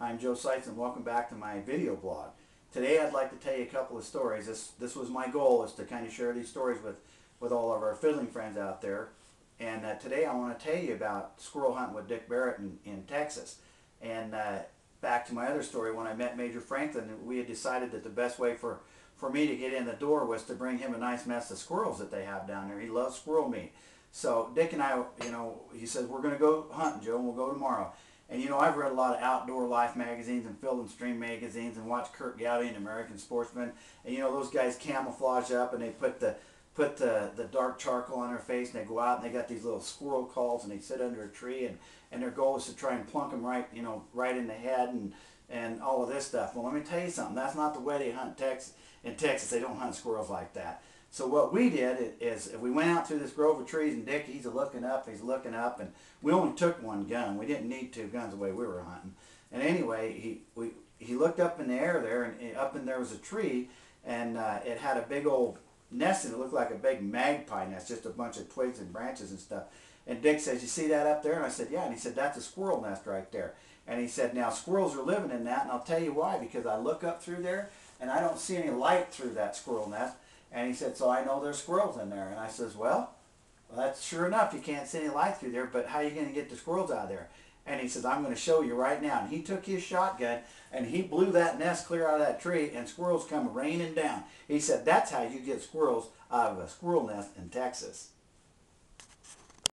I'm Joe Seitz and welcome back to my video blog. Today I'd like to tell you a couple of stories. This was my goal, is to kind of share these stories with all of our fiddling friends out there. And today I want to tell you about squirrel hunting with Dick Barrett in Texas. And back to my other story, when I met Major Franklin, we had decided that the best way for me to get in the door was to bring him a nice mess of squirrels that they have down there. He loves squirrel meat. So Dick and I, he says, we're going to go hunting, Joe, and we'll go tomorrow. And I've read a lot of Outdoor Life magazines and Field and Stream magazines and watched Kurt Gowdy and American Sportsman. And those guys camouflage up and they put the dark charcoal on their face and they go out and they got these little squirrel calls and they sit under a tree and their goal is to try and plunk them right, right in the head and all of this stuff. Well, let me tell you something. That's not the way they hunt in Texas. They don't hunt squirrels like that. So what we did is we went out through this grove of trees, and Dick, he's looking up, and we only took one gun. We didn't need two guns the way we were hunting. And anyway, he looked up in the air there, and up in there was a tree, and it had a big old nest, and it looked like a big magpie nest, just a bunch of twigs and branches and stuff. And Dick says, "You see that up there?" And I said, "Yeah." And he said, "That's a squirrel nest right there." And he said, "Now squirrels are living in that, and I'll tell you why, because I look up through there, and I don't see any light through that squirrel nest." And he said, "So I know there's squirrels in there." And I says, well, that's sure enough. You can't see any light through there, but how are you going to get the squirrels out of there? And he says, "I'm going to show you right now." And he took his shotgun and he blew that nest clear out of that tree, and squirrels come raining down. He said, "That's how you get squirrels out of a squirrel nest in Texas."